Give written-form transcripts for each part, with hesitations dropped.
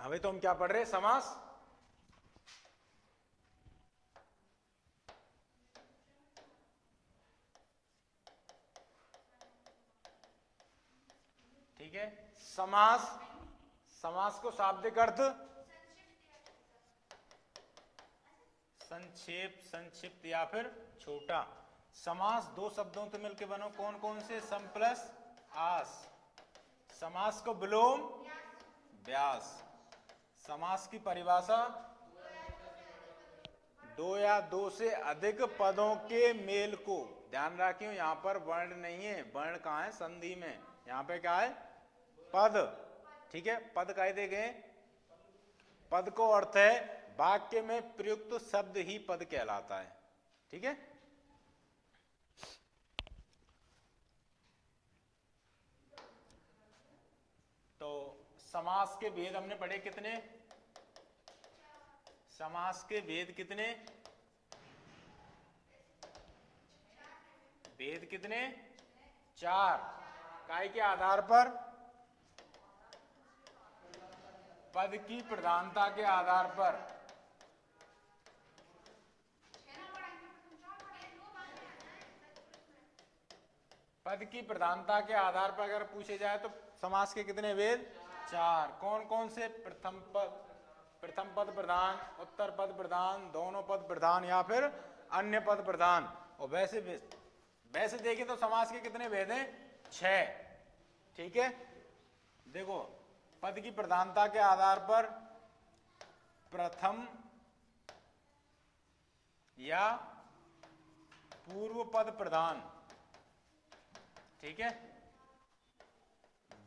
अभी तो हम क्या पढ़ रहे, समास। ठीक है, समास, समास को शाब्दिक अर्थ संक्षेप, संक्षिप्त या फिर छोटा। समास दो शब्दों से मिलकर बनो, कौन कौन से? सम प्लस आस। समास को विलोम व्यास। समास की परिभाषा, दो या दो से अधिक पदों के मेल को। ध्यान रखियो यहां पर वर्ण नहीं है, वर्ण कहां है? संधि में। यहां पे क्या है? पद। ठीक है, पद कह दे गए। पद को अर्थ है वाक्य में प्रयुक्त शब्द ही पद कहलाता है। ठीक है, तो समास के भेद हमने पढ़े कितने? समास के भेद कितने? भेद कितने? 4। काय के आधार पर? पद की प्रधानता के आधार पर। पद की प्रधानता के आधार पर अगर पूछे जाए तो समास के कितने भेद? 4। कौन कौन से? प्रथम पद, प्रथम पद प्रधान, उत्तर पद प्रधान, दोनों पद प्रधान या फिर अन्य पद प्रधान। और वैसे देखें तो समास के कितने भेद हैं? 6। ठीक है, देखो, पद की प्रधानता के आधार पर प्रथम या पूर्व पद प्रधान। ठीक है,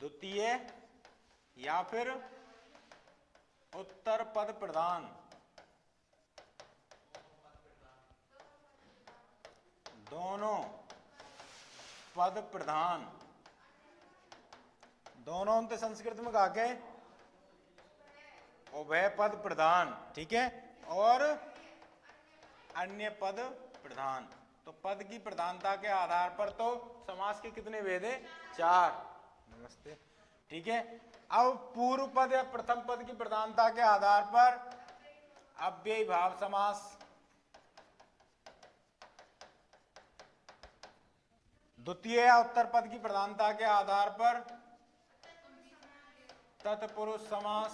द्वितीय या फिर उत्तर पद प्रधान, दोनों पद प्रधान। दोनों अंत संस्कृत में कहा के उभय पद प्रधान। ठीक है, और अन्य पद प्रधान। तो पद की प्रधानता के आधार पर तो समास के कितने भेद हैं? 4। नमस्ते। ठीक है, अब पूर्व पद या प्रथम पद की प्रधानता के आधार पर अव्ययी भाव समास, द्वितीय या उत्तर पद की प्रधानता के आधार पर तत्पुरुष समास।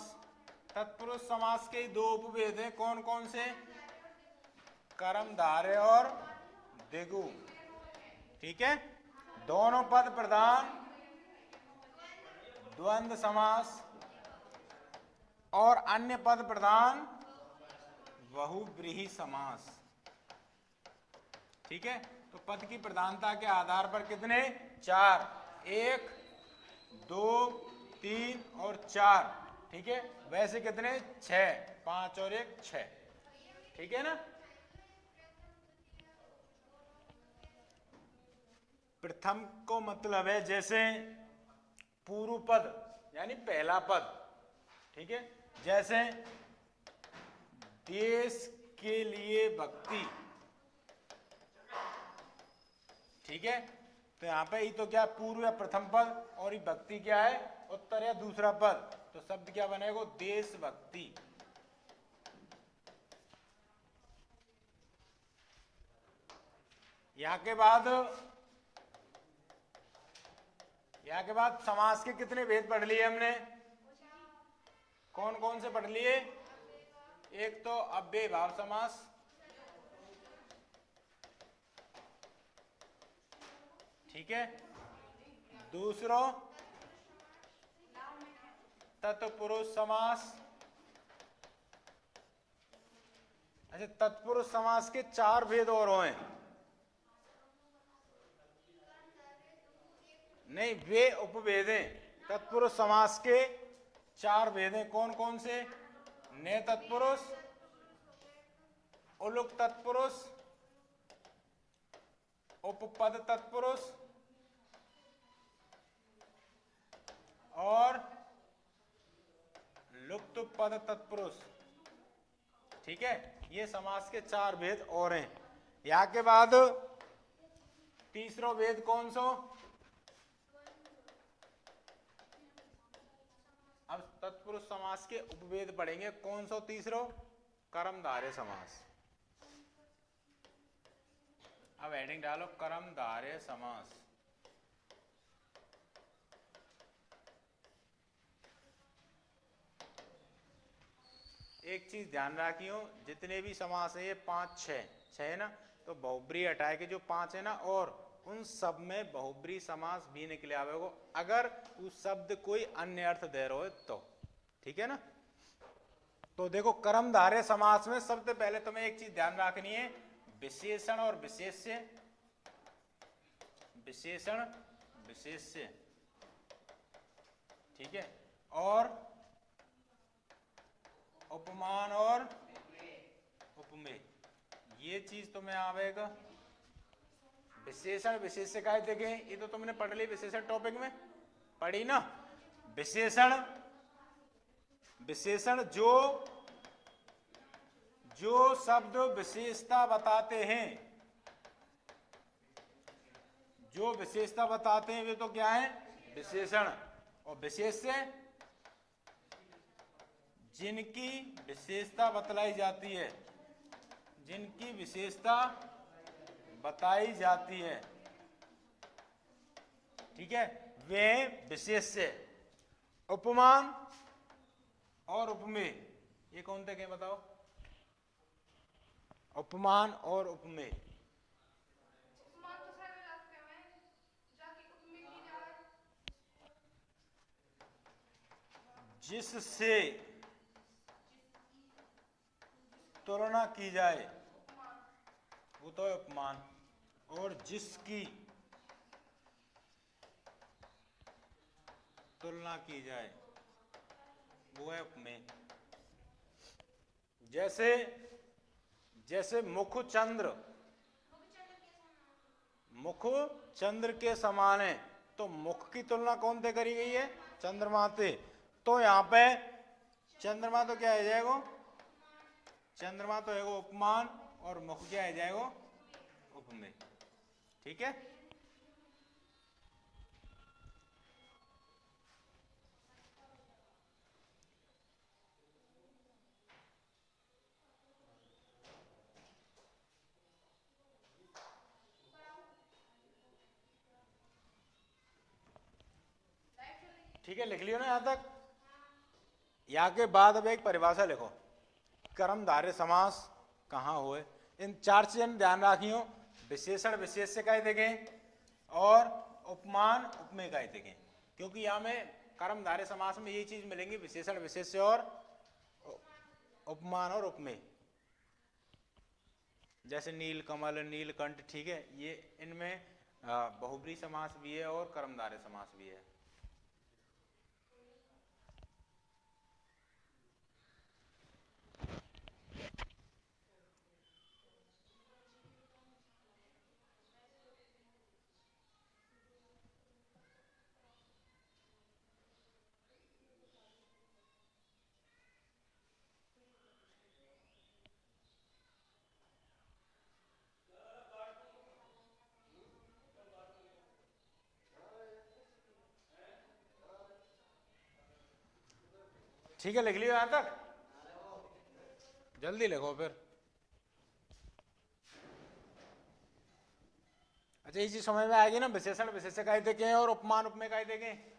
तत्पुरुष समास के दो उपभेद हैं, कौन कौन से? कर्मधारय और दिगु। ठीक है, दोनों पद प्रधान द्वंद्व समास और अन्य पद प्रधान बहुव्रीहि समास। ठीक है, तो पद की प्रधानता के आधार पर कितने? 4। 1, 2, 3 और 4। ठीक है, वैसे कितने? 6। 5 और 1 6। ठीक है ना। प्रथम को मतलब है जैसे पूर्व पद यानी पहला पद। ठीक है, जैसे देश के लिए भक्ति। ठीक है, तो यहां पे ही तो क्या पूर्व या प्रथम पद, और ये भक्ति क्या है? उत्तर या दूसरा पद। तो शब्द क्या बनेगा? देशभक्ति। यहां के बाद समास के कितने भेद पढ़ लिए हमने? कौन कौन से पढ़ लिए? एक तो अव्ययी भाव समास, ठीक है, दूसरो तत्पुरुष समास। अच्छा, तत्पुरुष समास के 4 भेद और हैं। नहीं, वे उपभेद हैं। तत्पुरुष समास के 4 भेद हैं, कौन कौन से? ने तत्पुरुष, उलुक तत्पुरुष, उपपद तत्पुरुष और लुप्त पद तत्पुरुष। ठीक है, ये समास के 4 भेद और हैं। यहाँ के बाद तीसरा भेद कौन सा? अब तत्पुरुष समास के उपभेद पढ़ेंगे। कौन सा तीसरो? कर्मधारय समास। अब हेडिंग डालो कर्मधारय समास। एक चीज ध्यान रखियो, जितने भी समास है ये 5 6 है ना, तो बहुब्री हटाए के जो 5 है ना, और उन सब में बहुब्री समास भी निकले आवेगो अगर उस शब्द कोई अन्य अर्थ दे रहे हो तो, ठीक है ना। तो देखो कर्मधारय समास में सबसे पहले तुम्हें एक चीज ध्यान रखनी है, विशेषण और विशेष्य। विशेषण विशेष्य, ठीक है, और उपमान और उपमेय, ये चीज तुम्हें आवेगा। विशेषण विशेष्य का देखें, ये तो तुमने पढ़ ली, विशेषण टॉपिक में पढ़ी ना। विशेषण विशेषण जो शब्द विशेषता बताते हैं, जो विशेषता बताते हैं वे तो क्या है? विशेषण। और विशेष्य जिनकी विशेषता बतलाई जाती है, जिनकी विशेषता बताई जाती है, ठीक है, वे विशेष्य। उपमान और उपमेय ये कौन थे बताओ? उपमान और उपमेय। जिससे तुलना की जाए वो तो है उपमान, और जिसकी तुलना की जाए वो है उपमेय। जैसे जैसे मुख चंद्र के समान है, तो मुख की तुलना कौन से करी गई है? चंद्रमा से। तो यहाँ पे चंद्रमा तो क्या है जाएगा? चंद्रमा तो है वो उपमान, और मुख क्या है जाएगा? उपमेय, ठीक है। ठीक है, लिख लियो ना यहाँ तक। यहाँ के बाद अब एक परिभाषा लिखो, कर्मधारय समास कहाँ हुए। इन 4 चीजें ध्यान रखियो, विशेषण विशेष्य का देखें और उपमान उपमेय का देखें, क्योंकि यहाँ में कर्मधारय समास में यही चीज मिलेंगी, विशेषण विशेष्य और उपमान और उपमेय। जैसे नीलकमल, नीलकंठ, ठीक है, ये इनमें बहुब्री समास भी है और कर्मधारय समास भी है। ठीक है, लिख लियो यहां तक, जल्दी लिखो फिर। अच्छा, ये चीज समझ में आएगी ना, विशेषण विशेष्य का देखें और उपमान उपमेय का देखें।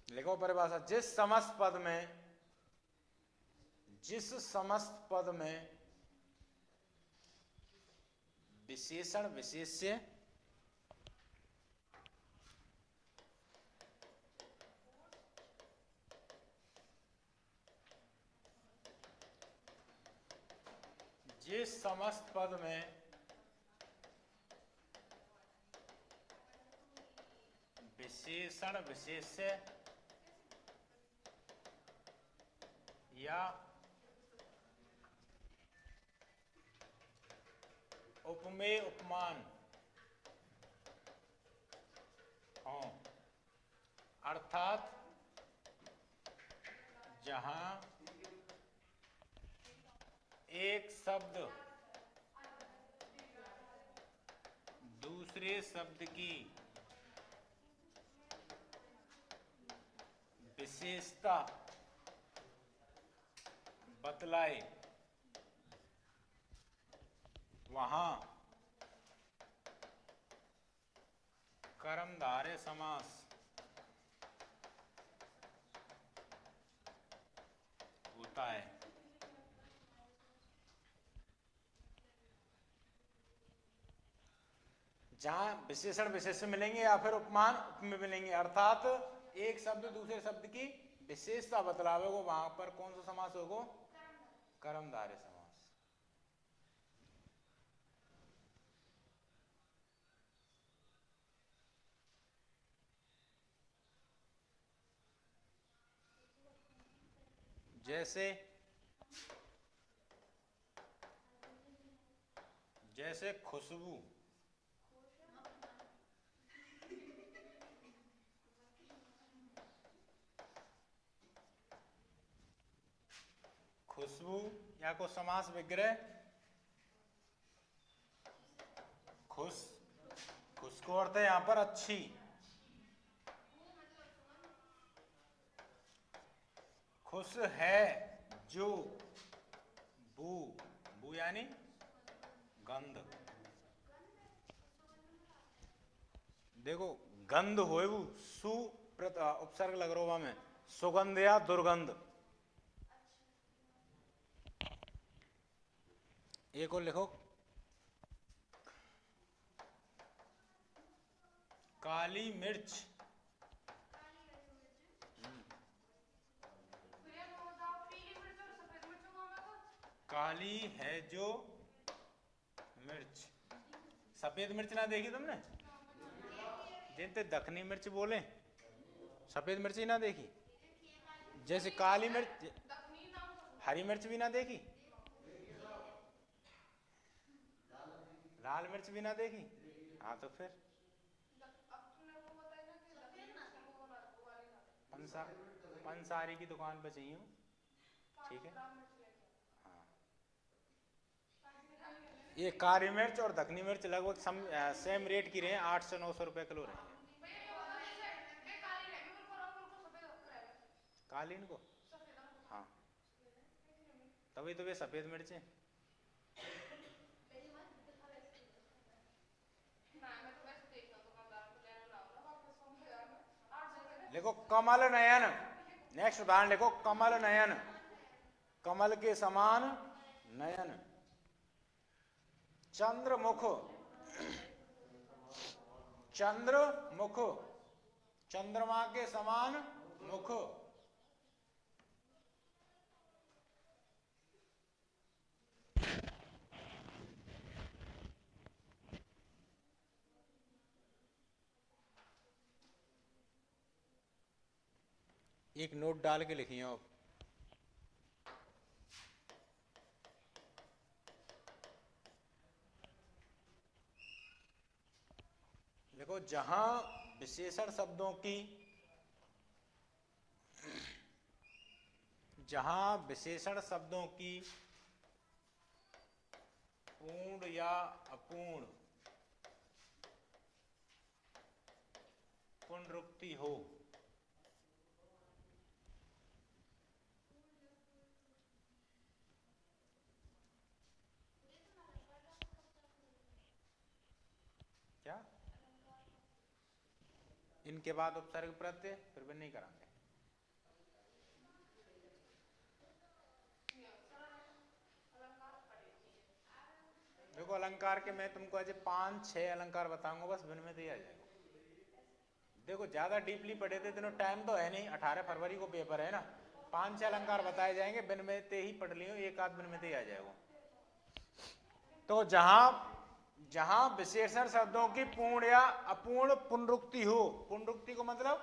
लिखो परिभाषा, जिस समस्त पद में विशेषण विशेष्य जिस समस्त पद में विशेषण विशेष्य या उपमेय उपमान हो, अर्थात जहां एक शब्द दूसरे शब्द की विशेषता बतलाए वहां कर्मधारय समास होता है। जहां विशेषण विशेषण मिलेंगे या फिर उपमान उपमेय मिलेंगे, अर्थात एक शब्द दूसरे शब्द की विशेषता बतलावे को, वहां पर कौन सा समास होगा? कर्मधारय समास। जैसे खुशबू, खुशबू या को समास विग्रह, खुश, खुश को अर्थ है यहां पर अच्छी, खुश है जो, बू, बू यानी गंध, देखो गंध होए वो सु उपसर्ग लग रहा में, सुगंध या दुर्गंध। एक और लिखो, काली मिर्च, काली है जो मिर्च। सफेद मिर्च ना देखी तुमने? जिनते दखनी मिर्च बोले, सफेद मिर्च ही ना देखी। जैसे काली मिर्च, हरी मिर्च भी ना देखी, लाल मिर्च भी ना देखी। हाँ तो फिर पंसारी की दुकान पे चाहिए, ठीक है। हाँ, ये काली मिर्च और दखनी मिर्च लगभग सेम रेट की रहे, 800 से 900 रुपए किलो रहे। कालीन को, हाँ तभी तो वे सफेद मिर्च है। देखो कमल नयन, नेक्स्ट उदाहरण देखो, कमल नयन, कमल के समान नयन, चंद्रमुख, चंद्रमुख, चंद्रमा के समान मुख, एक नोट डाल के लिखिए आप। देखो जहां विशेषण शब्दों की, जहां विशेषण शब्दों की पूर्ण या अपूर्ण पुनरुक्ति हो, क्या इनके बाद उपसर्ग प्रत्यय फिर भी नहीं करांगे। देखो अलंकार के मैं तुमको आज 5-6 अलंकार बताऊंगा, बस बिन में तो ही आ जाएगा। देखो ज्यादा डीपली पढ़े थे तो टाइम तो है नहीं, 18 फरवरी को पेपर है ना, 5-6 अलंकार बताए जाएंगे, बिन में ते ही पढ़ लियो, एक आध बिन में ते ही आ जाएगा। तो जहां विशेषण शब्दों की पूर्ण या अपूर्ण पुनरुक्ति हो, पुनरुक्ति को मतलब,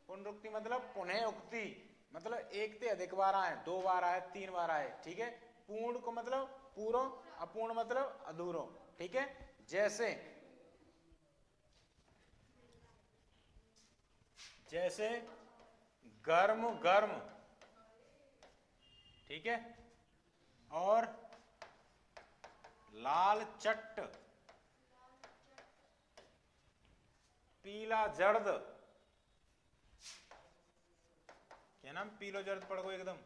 पुनरुक्ति मतलब पुनः उक्ति, मतलब एक से अधिक बार आए, 2 बार आए, 3 बार आए, ठीक है। पूर्ण को मतलब पूर्ण, अपूर्ण मतलब अधूरो, ठीक है। जैसे जैसे गर्म गर्म, ठीक है, और लाल चट्ट, पीला जर्द, क्या नाम, पीलो जर्द पढ़ गो एकदम।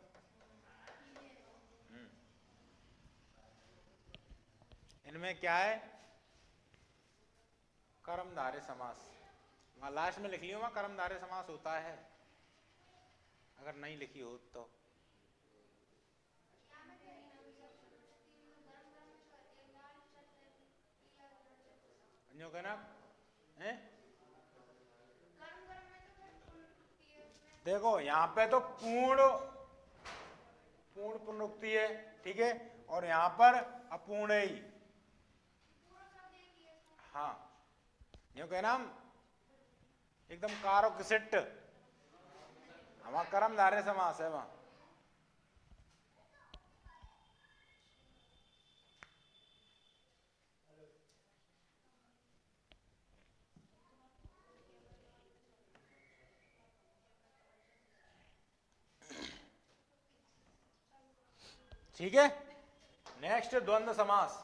इनमें क्या है, कर्मधारय समास। वहां लास्ट में लिख लियो, वहां कर्मधारय समास होता है, अगर नहीं लिखी हो तो। अन्यों कहना है, देखो यहां पे तो पूर्ण पूर्ण पुनरुक्ति है, ठीक है, और यहां पर अपूर्ण ही। हाँ, यूं कहना एकदम कारक सिट, वहां कर्मधारय समास है वहां। ठीक है, नेक्स्ट द्वंद्व समास।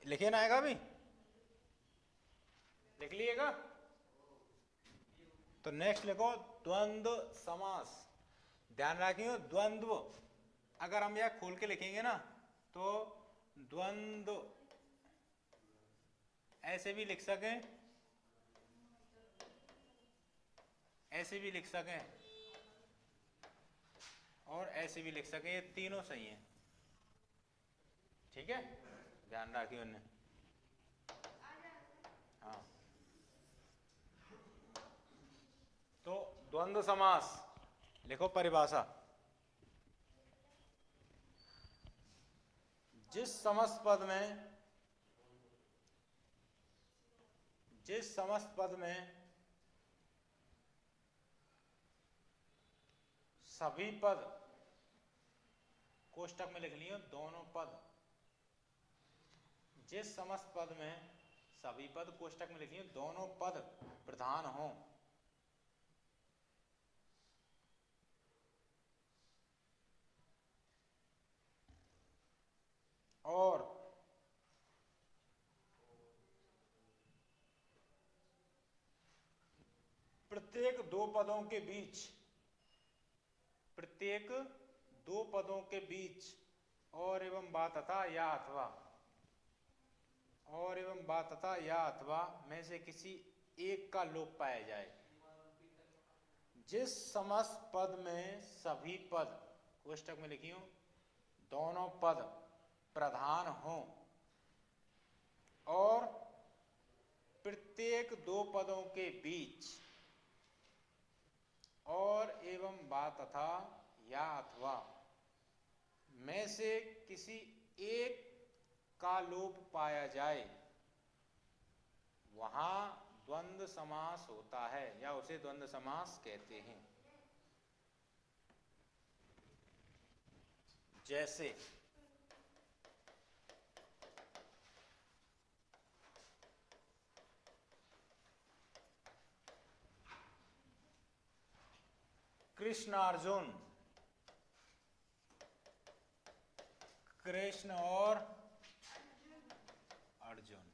लिखिए ना, आएगा अभी, लिख लिएगा। तो नेक्स्ट लिखो द्वंद्व समास। ध्यान रखियो, द्वंद्व अगर हम यह खोल के लिखेंगे ना तो द्वंद्व ऐसे भी लिख सकें, ऐसे भी लिख सकें, और ऐसे भी लिख सकें, ये तीनों सही हैं, ठीक है, ध्यान रखिए उन्हें। हाँ, तो द्वंद्व समास लिखो परिभाषा। जिस समस्त पद में सभी पद, कोष्टक में लिख लियो दोनों पद, जिस समस्त पद में सभी पद, कोष्टक में लिख लियो दोनों पद प्रधान हों, और प्रत्येक दो पदों के बीच और एवं बा तथा या अथवा, और एवं बा तथा या अथवा में से किसी एक का लोप पाया जाए। जिस समस्त पद में सभी पद, कोष्टक में लिखियो दोनों पद प्रधान हों, और प्रत्येक दो पदों के बीच और एवं बा तथा या अथवा में से किसी एक का लोप पाया जाए, वहां द्वंद्व समास होता है, या उसे द्वंद्व समास कहते हैं। जैसे कृष्ण अर्जुन, कृष्ण और अर्जुन,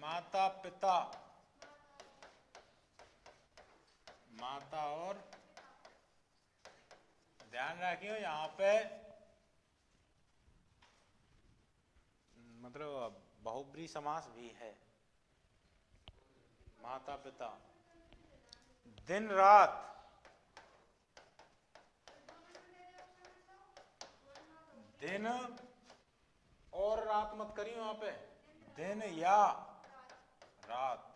माता पिता, माता और, ध्यान रखियो यहां पे मतलब बहुब्री समास भी है। माता पिता, दिन रात, दिन और रात मत करियो यहां पे, दिन या रात।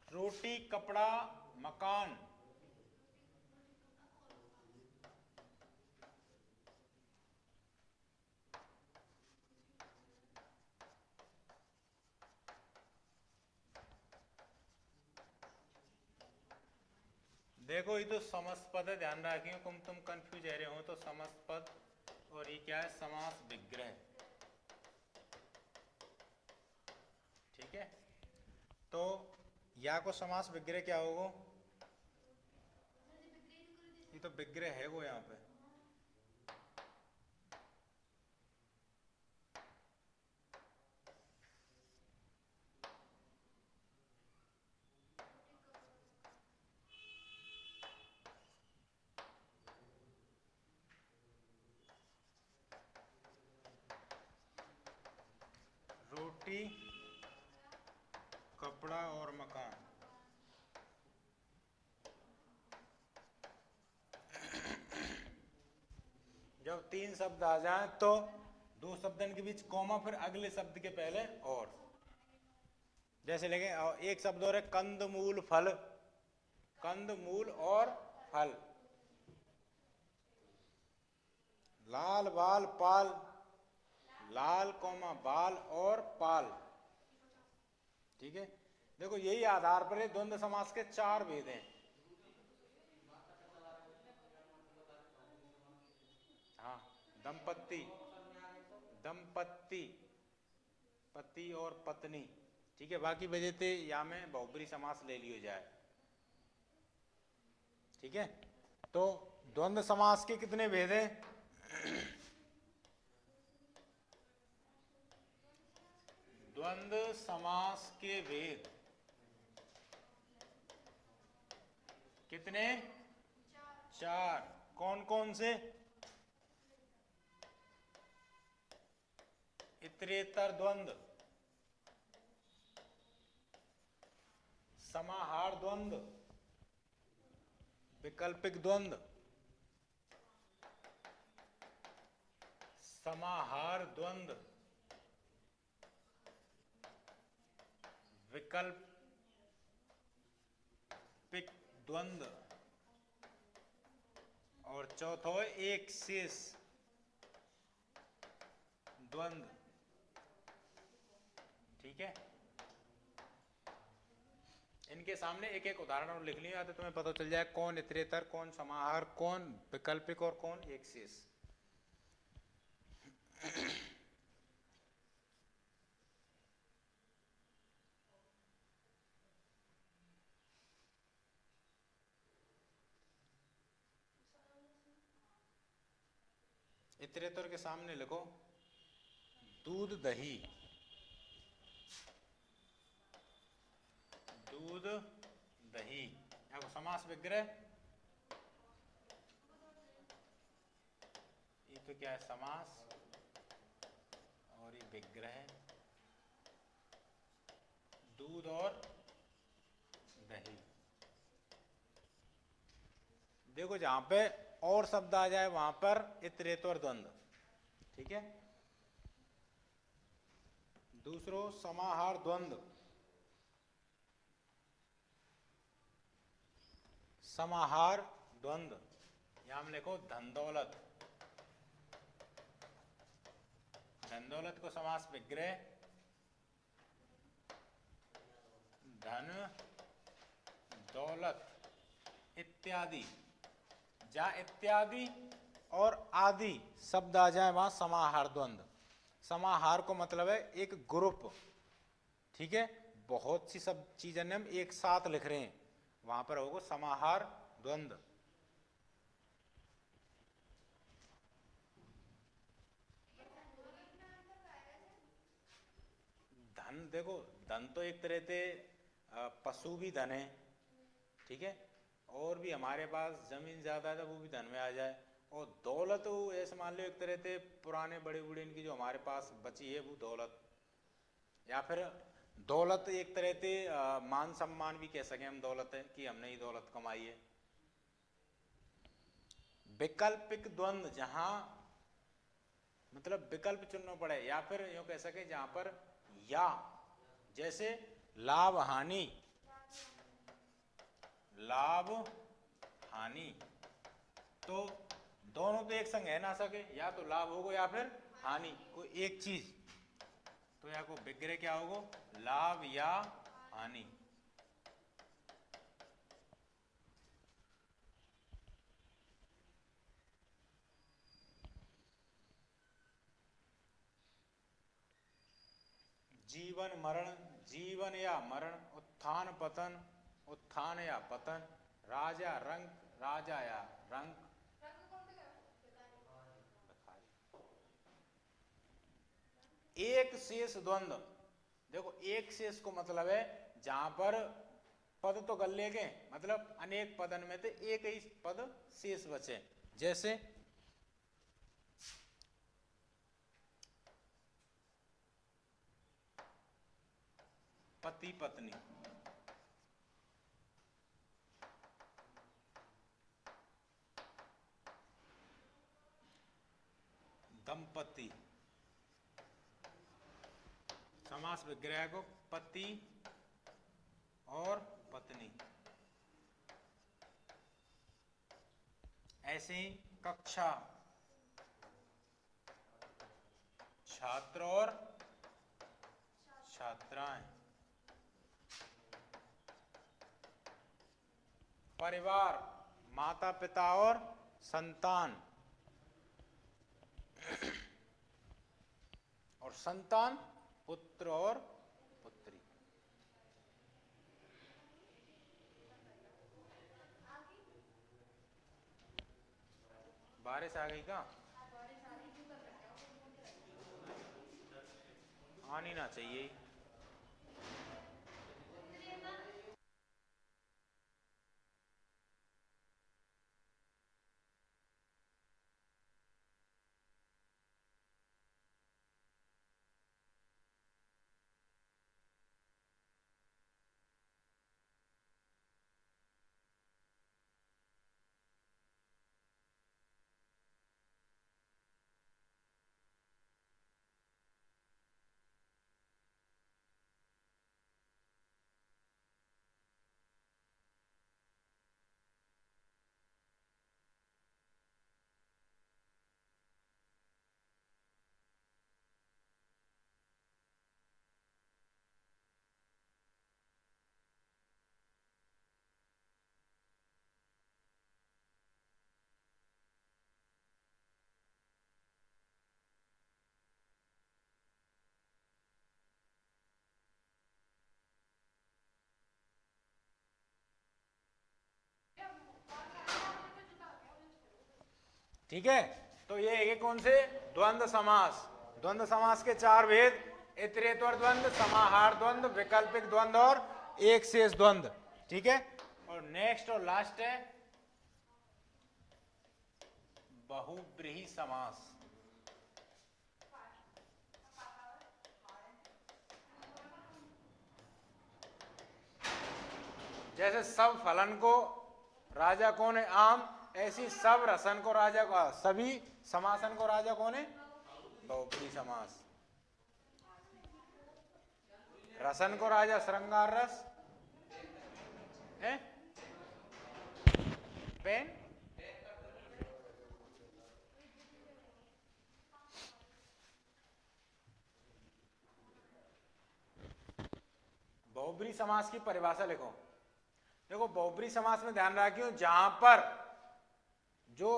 रोटी कपड़ा मकान, देखो ये तो समस्त पद है, ध्यान रखियो, तुम कंफ्यूज रहे हो तो समस्त पद, और ये क्या है, समास विग्रह। ठीक है, तो या को समास विग्रह क्या होगा, ये तो विग्रह है वो यहाँ पे। रोटी, कपड़ा और मकान। जब तीन शब्द आ जाएं तो दो शब्दन के बीच कॉमा, फिर अगले शब्द के पहले और। जैसे लेंगे एक शब्द और है, कंद मूल फल, कंद मूल और फल। लाल बाल पाल, लाल कौमा बाल और पाल। ठीक है, देखो यही आधार पर है द्वंद्व समास के चार भेद हैं। हाँ, दंपत्ति, दंपत्ति, पति और पत्नी। ठीक है, बाकी वजह थे या में बहुब्री समास ले लियो जाए। ठीक है, तो द्वंद्व समास के कितने भेद हैं, द्वंद्व समास के भेद कितने, चार। कौन कौन से, इतरेतर द्वंद्व, समाहार द्वंद्व, वैकल्पिक द्वंद्व, समाहार द्वंद्व, वैकल्पिक द्वंद्व, और चौथा है एक शेष द्वंद्व। ठीक है, इनके सामने एक एक उदाहरण और लिख लिया तो तुम्हें पता चल जाए कौन इतरेतर, कौन समाहार, कौन वैकल्पिक और कौन एक शेष। इतरेतर के सामने लिखो दूध दही, दूध दही। अब समास विग्रह, ये तो क्या है, समास, और ये विग्रह, दूध और दही। देखो जहां पे और शब्द आ जाए वहां पर इतरेतर द्वंद्व। ठीक है, दूसरो समाहार द्वंद्व, समाहार द्वंद्व, यहां में लिखो धन दौलत, धन दौलत को समास विग्रह, धन दौलत इत्यादि। जहां इत्यादि और आदि शब्द आ जाए वहां समाहार द्वंद्व। समाहार को मतलब है एक ग्रुप। ठीक है, बहुत सी सब चीजें हम एक साथ लिख रहे हैं, वहां पर होगा समाहार द्वंद्व। धन, देखो धन तो एक तरह से पशु भी धन है। ठीक है, और भी हमारे पास जमीन ज्यादा है तो वो भी धन में आ जाए। और दौलत ऐसे मान लो एक तरह से पुराने बड़े बूढ़े इनकी जो हमारे पास बची है वो दौलत। या फिर दौलत एक तरह से मान सम्मान भी कह सके हम, दौलत है कि हमने ही दौलत कमाई है। वैकल्पिक द्वंद्व, जहां मतलब विकल्प चुनना पड़े, या फिर यूं कह सके जहां पर या, जैसे लाभ हानि, लाभ हानि, तो दोनों तो एक संग है ना सके, या तो लाभ होगा या फिर हानि, कोई एक चीज। तो या को विग्रह क्या होगा, लाभ या हानि। जीवन मरण, जीवन या मरण, उत्थान पतन, उत्थान या पतन, राजा रंक, राजा या रंक, एक शेष द्वंद्व। देखो एक शेष को मतलब है जहां पर पद तो गले के, मतलब अनेक पदन में से एक ही पद शेष बचे, जैसे पति पत्नी, दंपति, समास विग्रह को पति और पत्नी, ऐसे ही कक्षा, छात्र और छात्राएं, परिवार, माता पिता और संतान, और संतान पुत्र और पुत्री। बारिश आ गई क्या? आनी ना चाहिए। ठीक है, तो ये कौन से द्वंद्व समास। द्वंद्व समास के चार भेद, इतरेतर द्वंद्व, समाहार द्वंद्व, वैकल्पिक द्वंद्व और एक शेष द्वंद्व। ठीक है, और नेक्स्ट और लास्ट है बहुब्रीहि समास। जैसे सब फलन को राजा कौन है? आम। ऐसी सब रसन को राजा का, सभी समासन को राजा कौन है? बहुब्रीहि समास। रसन को राजा श्रृंगार रस है, पेन, बहुब्रीहि समास की परिभाषा लिखो। देखो बहुब्रीहि समास में ध्यान रखियो, जहां पर जो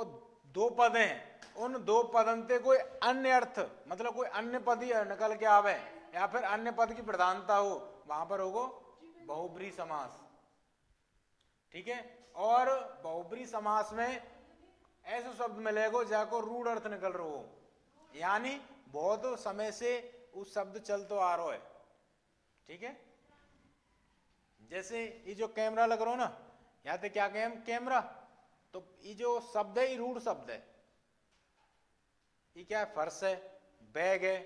दो पद हैं उन दो पदंते कोई अन्य अर्थ, मतलब कोई अन्य पद ही निकल के आवे या फिर अन्य पद की प्रधानता हो, वहां पर होगो बहुब्रीहि समास। ठीक है, और बहुब्रीहि समास में ऐसे शब्द मिलेगो जाको रूढ़ अर्थ निकल रहा हो, यानी बहुत समय से उस शब्द चल तो आ रहा है। ठीक है, जैसे ये जो कैमरा लग रहा हो ना, यहाँ पे क्या कहें? कैमरा। तो ये जो शब्द है ये रूढ़ शब्द है। ये क्या है? फर्श है, बैग है,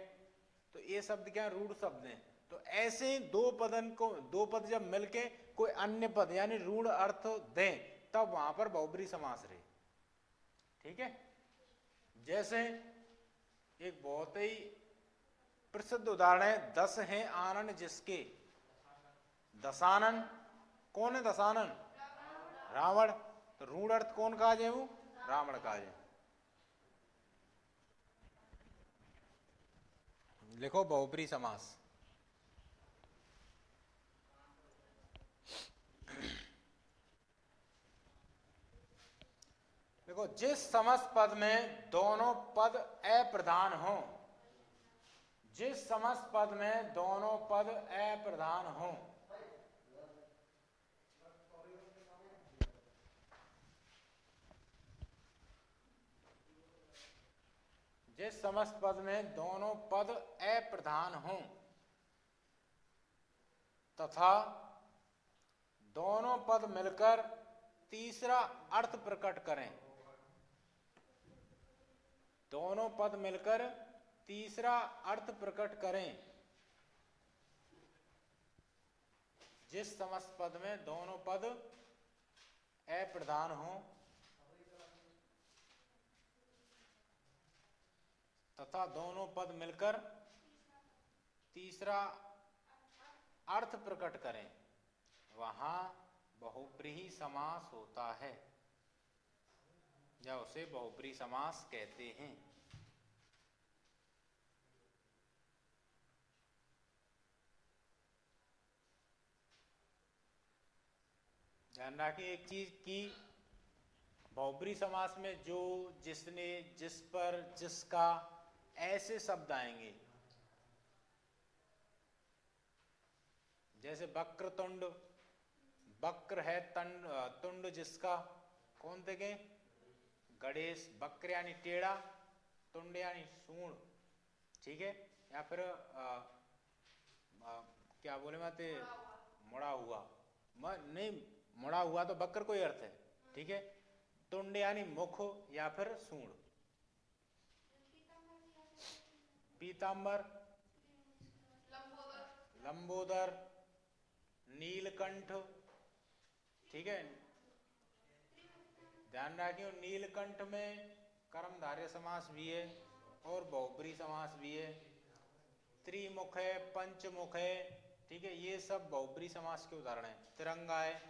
तो ये शब्द क्या है? रूढ़ शब्द है। तो ऐसे दो पद जब मिलके कोई अन्य पद यानी रूढ़ अर्थ दें, तब वहां पर बहुब्रीहि समास रहे। ठीक है, जैसे एक बहुत ही प्रसिद्ध उदाहरण है, 10 हैं आनन जिसके। दशानन कौन है? दशानन रावण। तो रूढ़ अर्थ कौन काज है? वो रावण काज है। लिखो बहुब्रीहि समास। देखो, जिस समस्त पद में दोनों पद अप्रधान हो, जिस समस्त पद में दोनों पद अप्रधान हों। जिस समस्त पद में दोनों पद अप्रधान हों तथा दोनों पद मिलकर तीसरा अर्थ प्रकट करें। दोनों पद मिलकर तीसरा अर्थ प्रकट करें। जिस समस्त पद में दोनों पद अप्रधान हों तथा दोनों पद मिलकर तीसरा अर्थ प्रकट करें, वहां बहुब्रीहि समास होता है या उसे बहुब्रीहि समास कहते हैं। ध्यान रखिए एक चीज की, बहुब्रीहि समास में जो, जिसने, जिस पर, जिसका, ऐसे शब्द आएंगे। जैसे वक्रतुंड, वक्र है तुंड जिसका, कौन देखे? गणेश। वक्र यानी टेढ़ा, तुंड यानी सूंड, ठीक है। या फिर क्या बोले माते, मुड़ा हुआ। नहीं, मुड़ा हुआ तो वक्र कोई अर्थ है, ठीक है। तुंड यानी मुख या फिर सूंड। पीतांबर, लंबोदर, नीलकंठ, ठीक है। ध्यान रखिए नीलकंठ में कर्मधारय समास भी है और बहुब्रीहि समास भी है। त्रिमुख है, पंचमुख है, ठीक है। ये सब बहुब्रीहि समास के उदाहरण हैं। तिरंगा है।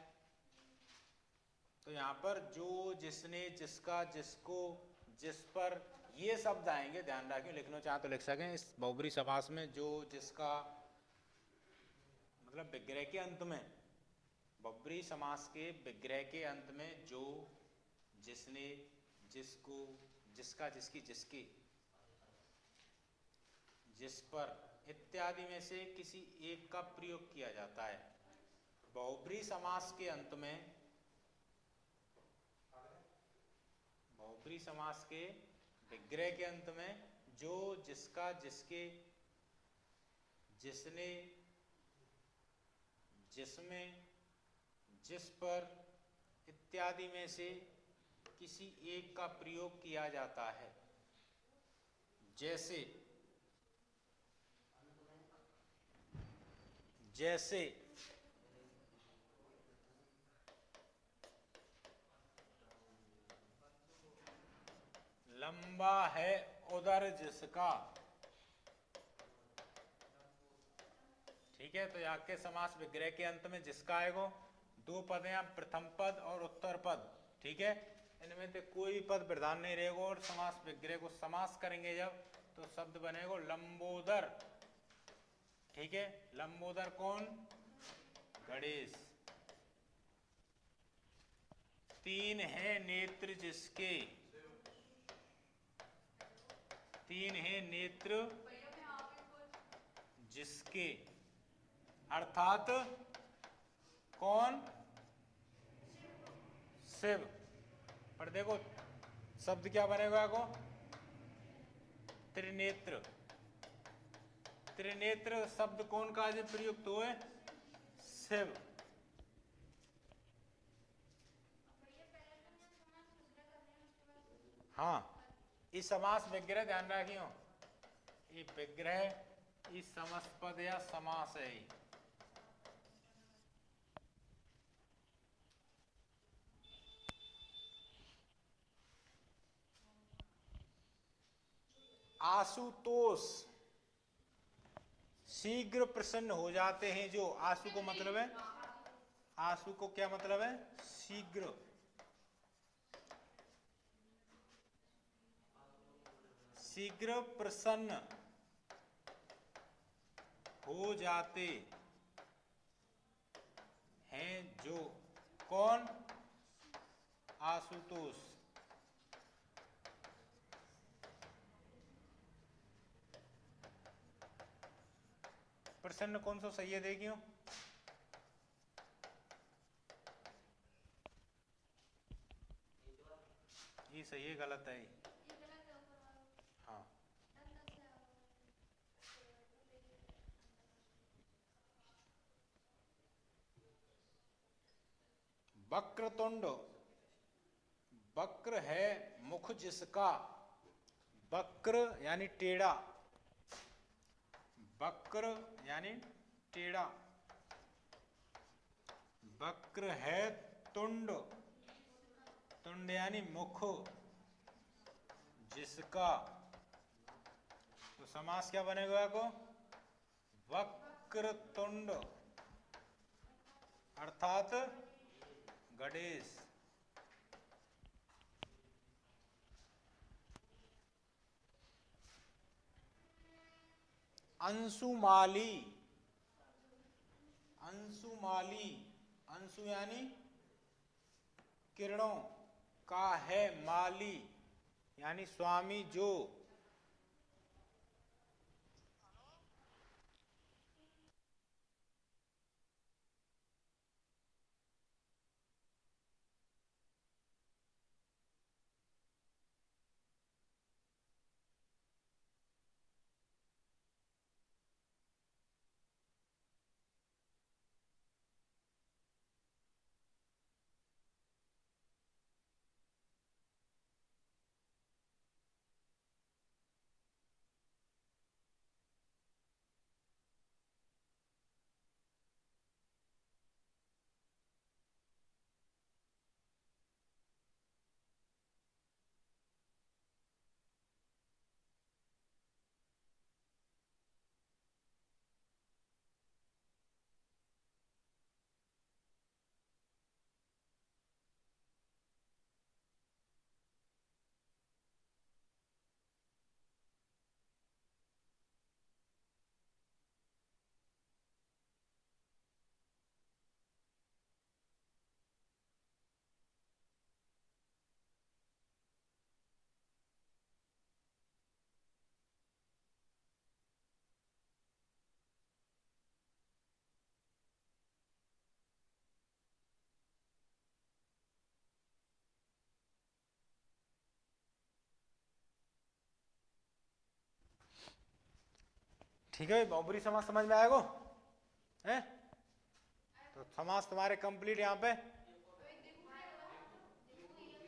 तो यहाँ पर जो, जिसने, जिसका, जिसको, जिस पर, ये शब्द आएंगे। ध्यान रखिए, लिखना चाहे तो लिख सकें। इस बहुब्रीहि समास में जो, जिसका, मतलब विग्रह के अंत में, बहुब्रीहि समास के विग्रह के अंत में जो, जिसने, जिसको, जिसका, जिसकी, जिसके, जिस पर इत्यादि में से किसी एक का प्रयोग किया जाता है। बहुब्रीहि समास के अंत में, बहुब्रीहि समास के विग्रह के अंत में जो, जिसका, जिसके, जिसने, जिसमें, जिस पर इत्यादि में से किसी एक का प्रयोग किया जाता है। जैसे, जैसे लंबा है उदर जिसका, ठीक है। तो यहाँ के समास विग्रह के अंत में जिसका आएगा। दो पद हैं, प्रथम पद और उत्तर पद, ठीक है। इनमें से कोई पद प्रधान नहीं रहेगा और समास विग्रह को समास करेंगे जब, तो शब्द बनेगा लंबोदर, ठीक है। लंबोदर कौन? गणेश। तीन है नेत्र जिसके, तीन है नेत्र जिसके, अर्थात कौन? शिव। पर देखो शब्द क्या बनेगा को? त्रिनेत्र। त्रिनेत्र शब्द कौन का प्रयुक्त हुए? शिव। हाँ, इस समास विग्रह ध्यान रखियो, ये विग्रह इस समस्त पद या समास है। आशुतोष, शीघ्र प्रसन्न हो जाते हैं जो। आशु को मतलब है, आशु को क्या मतलब है? शीघ्र। शीघ्र प्रसन्न हो जाते हैं जो। कौन? आशुतोष। प्रसन्न कौन सा सही है देखियो। ये सही है गलत है? हाँ, वक्रतुंड, वक्र है मुख जिसका, वक्र यानी टेढ़ा, वक्र यानी टेढ़ा, वक्र है तुंड, तुंड यानी मुख जिसका, तो समास क्या बनेगा को? वक्रतुंड अर्थात गणेश। अंशुमाली, अंशुमाली, अंशु यानी किरणों का है, माली यानी स्वामी जो, ठीक है। बहुब्री समास समझ में आएगा है? तो समास तुम्हारे कंप्लीट यहाँ पे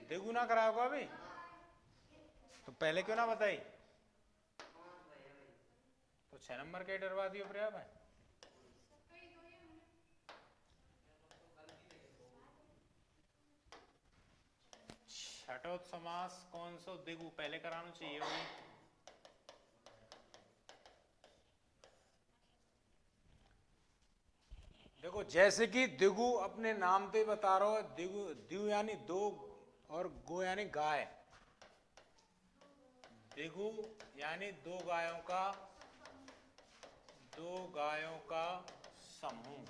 देखू ना कराओगे अभी, तो पहले क्यों ना बताई? तो 6 नंबर के डरवा दियो प्रिया भाई। छठों समास कौन सा देखू पहले कराना चाहिए भाई? देखो जैसे कि दिगु अपने नाम पे बता रहा हो, दिगु दिगु यानी दो और गो यानी गाय, दिगु यानी दो गायों का समूह।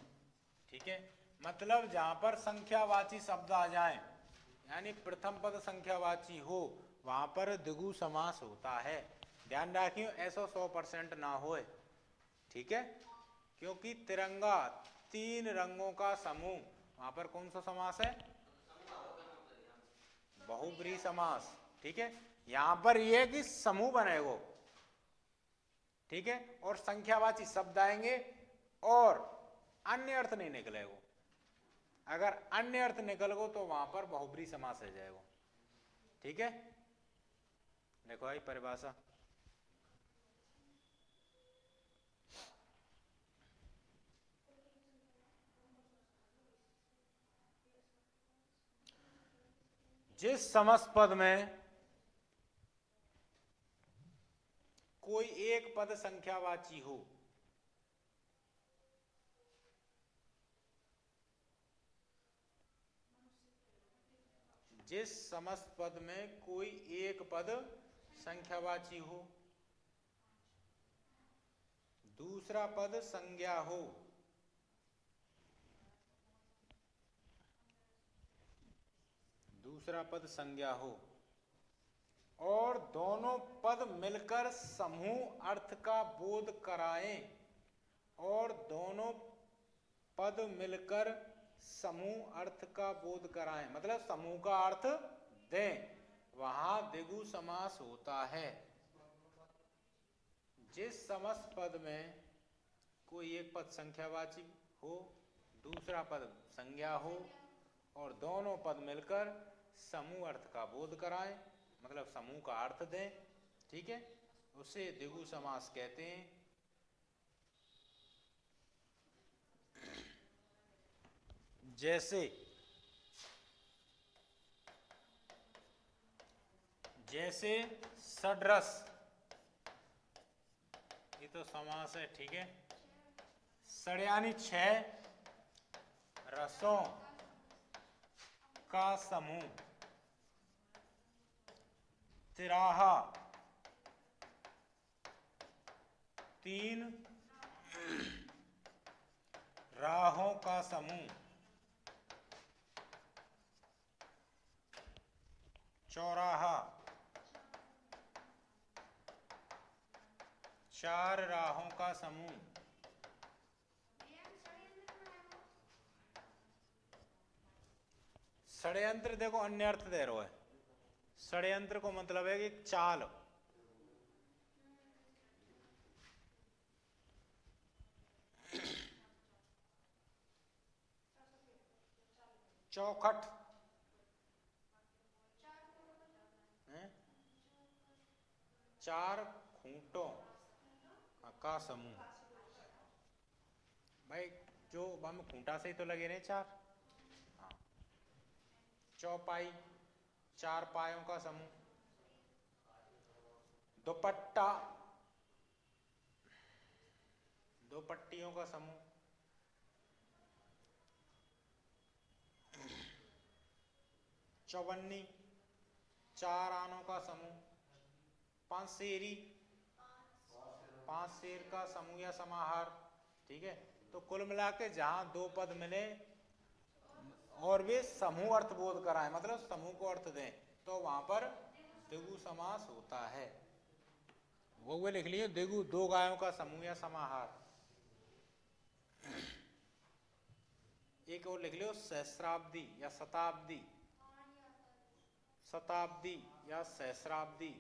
ठीक है, मतलब जहां पर संख्यावाची शब्द आ जाए यानी प्रथम पद संख्यावाची हो वहां पर दिगु समास होता है। ध्यान रखियो ऐसा 100% ना होए। ठीक है, क्योंकि तिरंगा 3 रंगों का समूह, वहां पर कौन सा समास है? बहुब्रीहि समास। ठीक है, यहां पर यह है कि समूह बनेगो। ठीक है, और संख्यावाची शब्द आएंगे और अन्य अर्थ नहीं निकलेगो। अगर अन्य अर्थ निकल गो तो वहां पर बहुब्रीहि समास हो जाएगा। ठीक है, देखो भाई परिभाषा, जिस समस्त पद में कोई एक पद संख्यावाची हो, जिस समस्त पद में कोई एक पद संख्यावाची हो, दूसरा पद संज्ञा हो, दूसरा पद संज्ञा हो और दोनों पद मिलकर समूह अर्थ का बोध कराएं, और दोनों पद मिलकर समूह अर्थ का बोध कराएं, मतलब समूह का अर्थ दें, वहां द्विगु समास होता है। जिस समस्त पद में कोई एक पद संख्यावाची हो, दूसरा पद संज्ञा हो और दोनों पद मिलकर समूह अर्थ का बोध कराएं, मतलब समूह का अर्थ दें, ठीक है, उसे द्विगु समास कहते हैं। जैसे जैसे षड्रस, ये तो समास है, ठीक है, षड यानी 6 रसों का समूह, तिराहा 3 राहों का समूह, चौराहा 4 राहों का समूह। षड्यंत्र देखो अन्य अर्थ दे रहा है। षड्यंत्र को मतलब है कि चाल, चौखट, 4 खूंटों का समूह। भाई जो हम खूंटा से ही तो लगे रहे 4। हाँ, चौपाई 4 पायों का समूह, दुपट्टा 2 पट्टियों का समूह, चौबन्नी 4 आनों का समूह, 5 शेरी 5 शेर का समूह या समाहार, ठीक है। तो कुल मिला के जहां 2 पद मिले और वे समूह अर्थ बोध कराएं, मतलब समूह को अर्थ दें, तो वहां पर द्विगु समास होता है। वो लिख लिए द्विगु, 2 गायों का समूह या समाहार। एक और लिख लो सहस्राब्दी या शताब्दी, शताब्दी या सहस्राब्दी।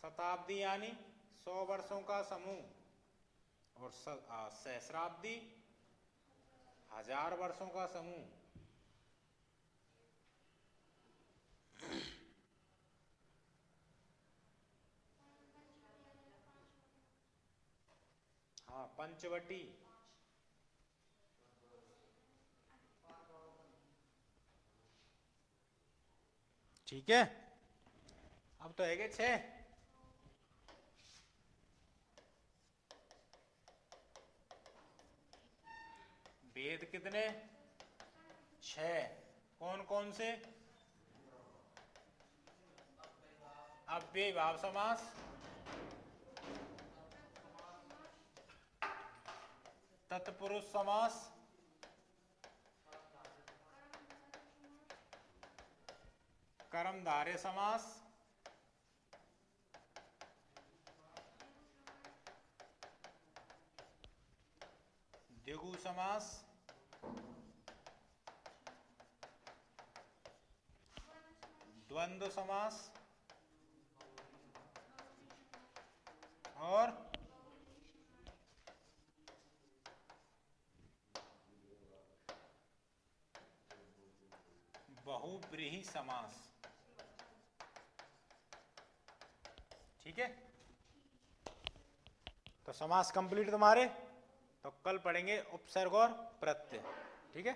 शताब्दी यानी 100 वर्षों का समूह और सहस्राब्दी 1000 वर्षों का समूह। हाँ, पंचवटी, ठीक है। अब तो है कि 6। वेद कितने? 6। कौन कौन से? अव्ययीभाव समास, तत्पुरुष समास, कर्मधारय समास, द्विगु समास, द्वंद्व समास और बहुव्रीहि समास, ठीक है। तो समास कंप्लीट तुम्हारे। तो कल पढ़ेंगे उपसर्ग और प्रत्यय, ठीक है।